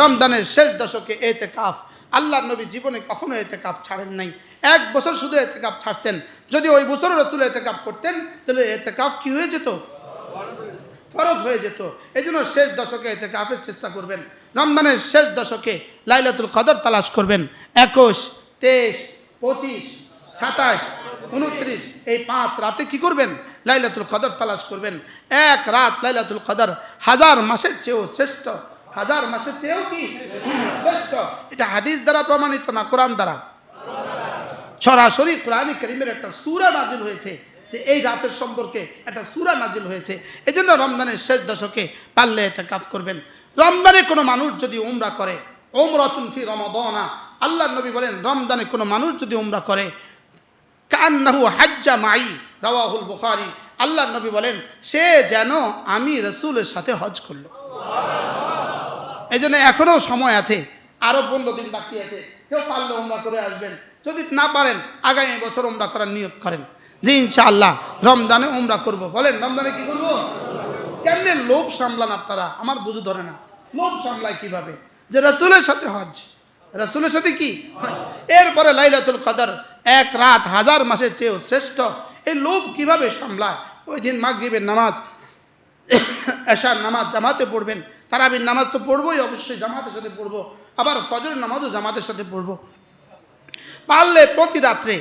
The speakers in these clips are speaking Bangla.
রমজানের শেষ দশকে এতেকাফ। আল্লাহর নবী জীবনে কখনো এতেকাফ ছাড়েন নাই, 1 বছর শুধু এতেকাফ ছাড়ছেন। যদি ওই বছর রাসূল এতেকাফ করতেন তাহলে এতেকাফ কি হয়ে যেত? ফরজ হয়ে যেত। এই জন্য শেষ দশকে এতেকাফের চেষ্টা করবেন। রমজানের শেষ দশকে লাইলাতুল কদর তালাশ করবেন। 21, 23, 25, 27, 29 এই 5 রাতে কি করবেন? লাইলাতুল কদর তালাশ করবেন। 1 রাত লাইলাতুল কদর 1000 মাসের চেয়েও শ্রেষ্ঠ। 1000 মাসের চেয়েও কি শ্রেষ্ঠ? এটা হাদিস দ্বারা প্রমাণিত না, কোরআন দ্বারা। সরাসরি কোরআনে কারীমের একটা সূরা নাজিল হয়েছে যে এই রাতের সম্পর্কে একটা সূরা নাজিল হয়েছে। এজন্য রমজানের শেষ দশকে পারলে ইতিকাফ করবেন। রমজানে কোনো মানুষ যদি উমরা করে, উমরাতুন ফি রমাদানা, আল্লাহর নবী বলেন রমজানে কোনো মানুষ যদি উমরা করে কান্নাহু হাজ্জা মাই, রাওয়াহুল বুখারী। আল্লাহর নবী বলেন সে যেন আমি রাসূলের সাথে হজ করলো। এই জন্য এখনও সময় আছে, আরও 15 দিন বাকি আছে। কেউ পারলে উমরা করে আসবেন, যদি না পারেন আগামী বছর উমরা করার নিয়ত করেন যে ইনশাআল্লাহ রমজানে উমরা করব। বলেন রমজানে কি করব? কেমনে লোভ সামলান আপনারা? আমার বুঝু ধরে না, লোভ সামলায় কিভাবে? যে রাসূলের সাথে হজ, রাসূলের সাথে কি হজ, এরপরে লাইলাতুল কদর 1 রাত 1000 মাসের চেয়েও শ্রেষ্ঠ। এই লোভ কিভাবে সামলায়? ওই দিন মাগরিবের নামাজ, এশার নামাজ জামাতে পড়বেন, তারাবির নামাজ তো পড়বই অবশ্যই, জামাতের সাথে পড়বো, আবার ফজরের নামাজও জামাতের সাথে পড়বো। পারলে প্রতি রাত্রে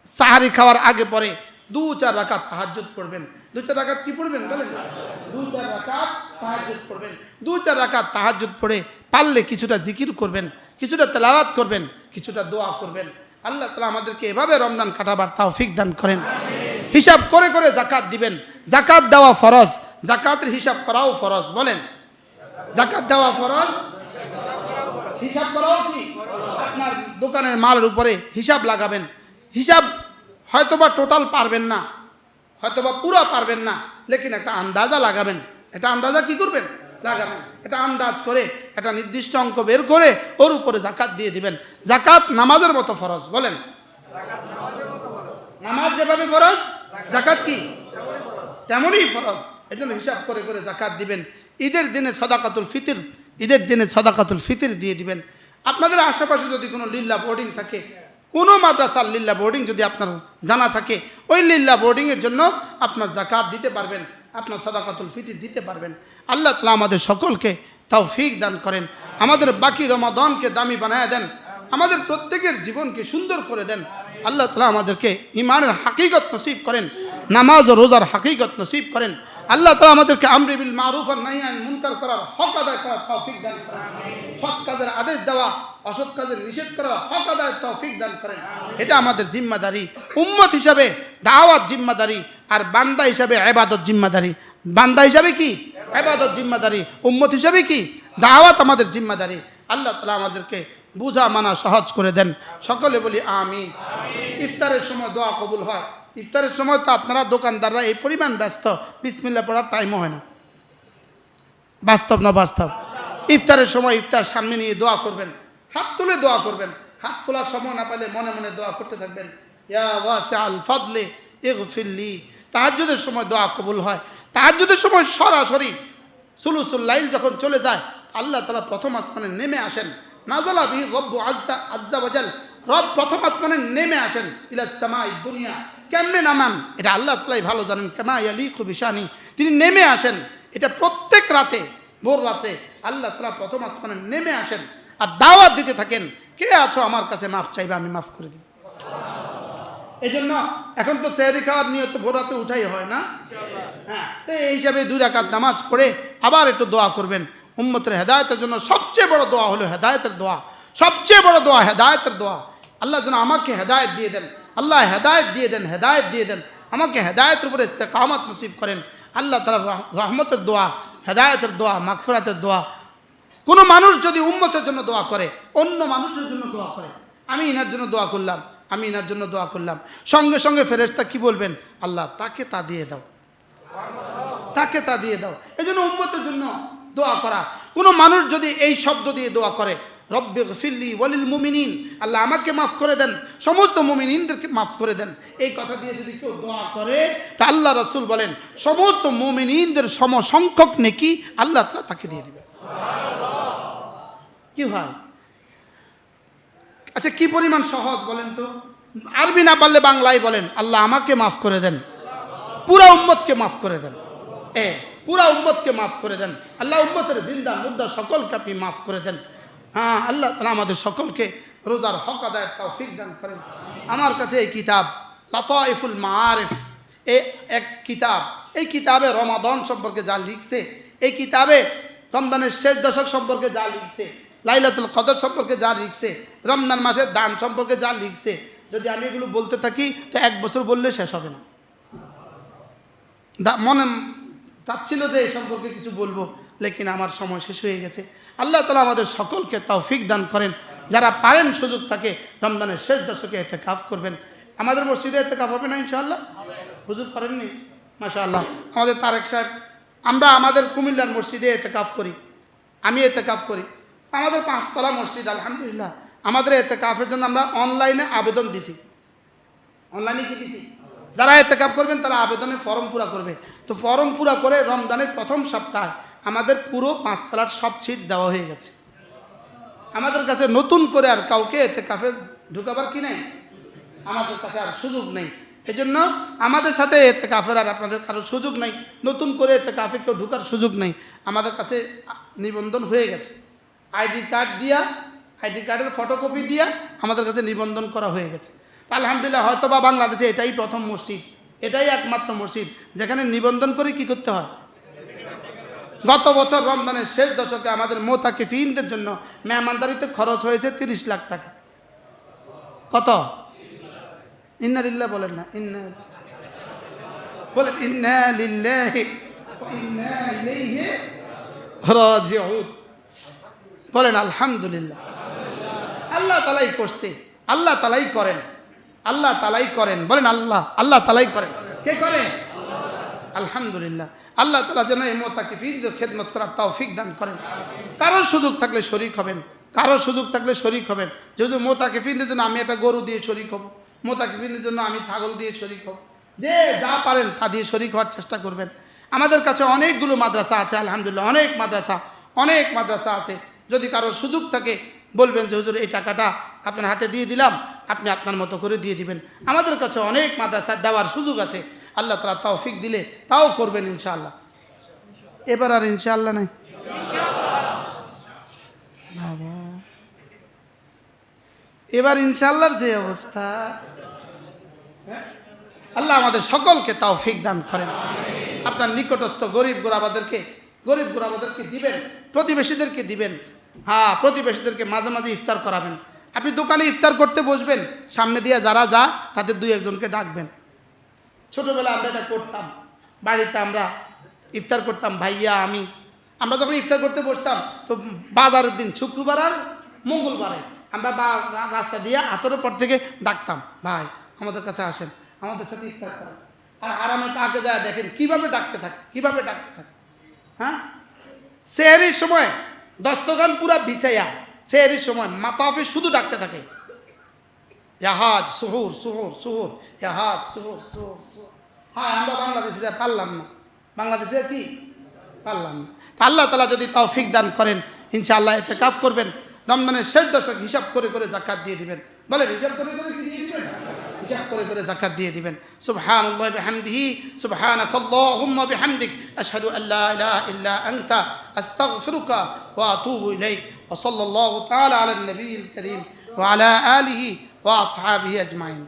সাহারি খাওয়ার আগে পরে 2-4 রাকাত তাহাজ্জুদ পড়বেন। 2-4 রাকাত কি পড়বেন বলেন? 2-4 রাকাত তাহাজ্জুদ পড়বেন। 2-4 রাকাত তাহাজ্জুদ পড়ে পারলে কিছুটা জিকির করবেন, কিছুটা তেলাওয়াত করবেন, কিছুটা দোয়া করবেন। আল্লাহ তাআলা আমাদেরকে এভাবে রমজান কাটাবার তৌফিক দান করেন। হিসাব করে করে যাকাত দিবেন। যাকাত দেওয়া ফরজ, যাকাতের হিসাব করাও ফরজ। বলেন যাকাত দেওয়া ফরজ, হিসাব করাও কি? আপনার দোকানের মালের উপরে হিসাব লাগাবেন। হিসাব হয়তোবা টোটাল পারবেন না, হয়তোবা পুরো পারবেন না, লেকিন একটা আন্দাজা লাগাবেন। এটা আন্দাজা কি করবেন? লাগাবেন। এটা আন্দাজ করে একটা নির্দিষ্ট অঙ্ক বের করে ওর উপরে যাকাত দিয়ে দিবেন। যাকাত নামাজের মতো ফরজ। বলেন নামাজ যেভাবে ফরজ, যাকাত কি তেমনই ফরজ। এই জন্য হিসাব করে করে যাকাত দিবেন। ঈদের দিনে সাদাকাতুল ফিতর, ঈদের দিনে সাদাকাতুল ফিতর দিয়ে দিবেন। আপনাদের আশেপাশে যদি কোনো লিল্লা বোর্ডিং থাকে, কোনো মাদ্রাসার লিল্লা বোর্ডিং যদি আপনার জানা থাকে, ওই লিল্লা বোর্ডিংয়ের জন্য আপনার যাকাত দিতে পারবেন, আপনার সাদাকাতুল ফিতর দিতে পারবেন। আল্লাহ তাআলা আমাদের সকলকে তৌফিক দান করেন, আমাদের বাকি রমাদানকে দামি বানায় দেন, আমাদের প্রত্যেকের জীবনকে সুন্দর করে দেন। আল্লাহ তাআলা আমাদেরকে ঈমানের হাকিকত নসিব করেন, নামাজ ও রোজার হাকিকত নসিব করেন। আল্লাহ তাআলা আমাদেরকে আমরি বিল মারুফ আর নাহি আনিল মুনকার করার হক আদায় করার তৌফিক দান করেন। সৎ কাজের আদেশ দেওয়া, অসৎ কাজের নিষেধ করার হক আদায়ের তৌফিক দান করেন। এটা আমাদের জিম্মাদারি, উম্মত হিসাবে দাওয়াত জিম্মাদারি, আর বান্দা হিসাবে ইবাদত জিম্মাদারি। বান্দা হিসাবে কি? ইবাদত জিম্মাদারি। উম্মত হিসাবে কি? দাওয়াত আমাদের জিম্মাদারি। আল্লাহ তাআলা আমাদেরকে বুঝা মানা সহজ করে দেন। সকলে বলি আমিন। ইফতারের সময় দোয়া কবুল হয়। ইফতারের সময় তো আপনারা দোকানদাররা এই পরিমাণ ব্যস্ত, বিসমিল্লাহ পড়ার টাইমও হয় না। বাস্তব না বাস্তব? ইফতারের সময় ইফতার সামনে নিয়ে দোয়া করবেন, হাত তুলে দোয়া করবেন। হাত তোলার সময় না পেলে মনে মনে দোয়া করতে থাকবেন, ইয়া ওয়াসিআল ফাদলি ইগফিরলি। তাহাজ্জুদের সময় দোয়া কবুল হয়। তাহাজ্জুদের সময় সরাসরি সুলুসুল লাইল যখন চলে যায়, আল্লাহ তাআলা প্রথম আসমানে নেমে আসেন। নাযালা বিহি রব্বু আজ্জা ওয়াজাল, রব প্রথম আসমানে নেমে আসেন ইলাস সামাই দুনিয়া। কেমনে নামান এটা আল্লাহ তাআলাই ভালো জানেন। কামা ইয়ালিকু বিশানি, তিনি নেমে আসেন। এটা প্রত্যেক রাতে, ভোর রাতে আল্লাহ তাআলা প্রথম আসমানে নেমে আসেন আর দাওয়াত দিতে থাকেন, কে আছো আমার কাছে মাফ চাইবে, আমি মাফ করে দিব। এই জন্য এখন তো সেহরি খাওয়ার নিয়ত ভোর রাতে উঠাই হয় না? হ্যাঁ, এই হিসাবে 2 রাকাত নামাজ পড়ে আবার একটু দোয়া করবেন উম্মতের হেদায়েতের জন্য। সবচেয়ে বড় দোয়া হলো হেদায়েতের দোয়া, সবচেয়ে বড় দোয়া হেদায়েতের দোয়া। আল্লাহ যেন আমাকে হেদায়েত দিয়ে দেন, আল্লাহ হেদায়েত দিয়ে দেন, হেদায়েত দিয়ে দেন, আমাকে হেদায়েতের উপরে ইস্তেকামত নসিব করেন। আল্লাহ তাআলার রহমতের দোয়া, হেদায়েতের দোয়া, মাগফিরাতের দোয়া। কোনো মানুষ যদি উম্মতের জন্য দোয়া করে, অন্য মানুষের জন্য দোয়া করে, আমি ইনার জন্য দোয়া করলাম, আমি ইনার জন্য দোয়া করলাম, সঙ্গে সঙ্গে ফেরেশতা কি বলবেন? আল্লাহ তাকে তা দিয়ে দাও, তাকে তা দিয়ে দাও। এই জন্য উম্মতের জন্য দোয়া করা। কোনো মানুষ যদি এই শব্দ দিয়ে দোয়া করে, রব্বি গফিরলি ওয়ালিল মুমিনিন, আল্লাহ আমাকে মাফ করে দেন, সমস্ত মুমিনিনদেরকে মাফ করে দেন, এই কথা দিয়ে যদি কেউ দোয়া করে, তা আল্লাহ রাসূল বলেন সমস্ত মুমিনিনদের সমসংখ্যক নেকি আল্লাহ তাআলা তাকে দিয়ে দিবেন। কি হয়? আচ্ছা, কি পরিমাণ সহজ বলেন তো? আরবি না পারলে বাংলায় বলেন, আল্লাহ আমাকে মাফ করে দেন, পুরা উম্মতকে মাফ করে দেন। পুরা উম্মতকে মাফ করে দেন আল্লাহ, উম্মতের জিন্দা মুর্দা সকলকে আপনি মাফ করে দেন। হ্যাঁ, আল্লাহ তাআলা আমাদের সকলকে রোজার হক আদায়ের তৌফিক দান করেন। আমার কাছে এই কিতাব লাতাইফুল মাআরিফ, এক কিতাব, এই কিতাবে রমাদান সম্পর্কে যা লিখছে, এই কিতাবে রমজানের শেষ দশক সম্পর্কে যা লিখছে, লাইলাতুল কদর সম্পর্কে যা লিখছে, রমজান মাসের দান সম্পর্কে যা লিখছে, যদি আমি এগুলো বলতে থাকি তো 1 বছর বললে শেষ হবে না। মনে চাচ্ছিল যে এই সম্পর্কে কিছু বলবো, লেকিন আমার সময় শেষ হয়ে গেছে। আল্লাহ তাআলা আমাদের সকলকে তৌফিক দান করেন। যারা পারেন, সুযোগ থাকে, রমজানের শেষ দশকে ইতিকাফ করবেন। আমাদের মসজিদে ইতিকাফ হবে না ইনশাআল্লাহ? হুজুর করেননি? মাশাআল্লাহ। আমাদের তারেক সাহেব, আমরা আমাদের কুমিল্লার মসজিদে ইতিকাফ করি, আমি ইতিকাফ করি। আমাদের 5 তলা মসজিদ, আলহামদুলিল্লাহ। আমাদের ইতিকাফের জন্য আমরা অনলাইনে আবেদন দিছি। অনলাইনে কি দিছি? যারা ইতিকাফ করবেন তারা আবেদনের ফর্ম পুরা করবে। তো ফর্ম পুরা করে রমজানের প্রথম সপ্তাহে আমাদের পুরো 5 তলার সব সিট দেওয়া হয়ে গেছে। আমাদের কাছে নতুন করে আর কাউকে ইতিকাফে ঢুকাবার কি নেই, আমাদের কাছে আর সুযোগ নেই। এজন্য আমাদের সাথে ইতিকাফের আর আপনাদের কারো সুযোগ নেই, নতুন করে ইতিকাফে কেউ ঢুকার সুযোগ নেই। আমাদের কাছে নিবন্ধন হয়ে গেছে, আইডি কার্ড দিয়া, আইডি কার্ডের ফটোকপি দিয়া আমাদের কাছে নিবন্ধন করা হয়ে গেছে। আলহামদুলিল্লাহ, হয়তো বা বাংলাদেশে এটাই প্রথম মসজিদ, এটাই একমাত্র মসজিদ যেখানে নিবন্ধন করে কি করতে হয়। গত বছর রমজানের শেষ দশকে আমাদের মোতাকিফিনদের জন্য মেহমানদারিতে খরচ হয়েছে 30 লাখ টাকা। কত? ইন্না লিল্লাহি বলেন না, ইন্না বলেন, ইন্না লিল্লাহি ওয়া ইন্না ইলাইহি রাজিউন। বলেন আলহামদুলিল্লাহ। আল্লাহ তাআলাই করছে, আল্লাহ তাআলাই করেন, আল্লাহ তাআলাই করেন। বলেন আল্লাহ, আল্লাহ তাআলাই করেন। কে করে? আলহামদুলিল্লাহ। আল্লাহ তাআলা যেন এই মুতাকিফিনদের খেদমত করার তৌফিক দান করেন। কারোর সুযোগ থাকলে শরীক হবেন, কারোর সুযোগ থাকলে শরীক হবেন। যেহেতু মুতাকিফিনদের জন্য আমি একটা গরু দিয়ে শরীক হব, মুতাকিফিনদের জন্য আমি ছাগল দিয়ে শরীক হব, যে যা পারেন তা দিয়ে শরীক হওয়ার চেষ্টা করবেন। আমাদের কাছে অনেকগুলো মাদ্রাসা আছে, আলহামদুলিল্লাহ, অনেক মাদ্রাসা আছে। যদি কারোর সুযোগ থাকে বলবেন যে হুজুর এই টাকাটা আপনার হাতে দিয়ে দিলাম, আপনি আপনার মতো করে দিয়ে দিবেন। আমাদের কাছে অনেক মাদ্রাসা দেওয়ার সুযোগ আছে। আল্লাহ তাআলা তৌফিক দিলে তাও করবেন ইনশাআল্লাহ। এবার আর ইনশাআল্লাহ নাই বাবা, এবার ইনশাআল্লাহর যে অবস্থা, আল্লাহ আমাদের সকলকে তৌফিক দান করেন। আপনার নিকটস্থ গরিব গোরাবাদেরকে দিবেন, প্রতিবেশীদেরকে দিবেন। হ্যাঁ, প্রতিবেশীদেরকে মাঝে মাঝে ইফতার করাবেন। আপনি দোকানে ইফতার করতে বসবেন, সামনে দিয়ে যারা যায় তাদের 2-1জনকে ডাকবেন। ছোটোবেলা আমরা এটা করতাম, বাড়িতে আমরা ইফতার করতাম, ভাইয়া আমি। আমরা যখন ইফতার করতে বসতাম তো বাজারের দিন শুক্রবার আর মঙ্গলবারে আমরা রাস্তা দিয়ে আসরের পর থেকে ডাকতাম, ভাই আমাদের কাছে আসেন, আমাদের সাথে ইফতার করেন। আর হারামে পাকে যায় দেখেন কীভাবে ডাকতে থাকে। হ্যাঁ, সেহরির সময় দস্তগান পুরা বিছাইয়া, সেহরির সময় মাতাফে শুধু ডাকতে থাকে, ইয়াহাজ সুহুর সুহুর সুহুর, ইয়াহাজ সুহুর সুহুর সুহুর। হ্যাঁ, আমরা বাংলাদেশে যা পারলাম না, বাংলাদেশে কি পারলাম না। আল্লাহ তাআলা যদি তৌফিক দান করেন ইনশাআল্লাহ ইতিকাফ করবেন। রমজানের শেষ দশক হিসাব করে করে যাকাত দিয়ে দিবেন। বলেন হিসাব করে করে কি দিয়ে দিবেন? হিসাব করে করে যাকাত দিয়ে দিবেন। সুবহানাল্লাহি বিহামদিহি, সুবহানাকাল্লাহুম্মা বিহামদিক, আশহাদু আল্লা ইলাহা ইল্লা আনতা, আস্তাগফিরুকা ওয়া আতুবু ইলাইক। ওয়া সাল্লাল্লাহু তাআলা আলা নবিয়িল কারীম ওয়া আলা আলিহি ওয়া আসহাবিহি আজমাইন।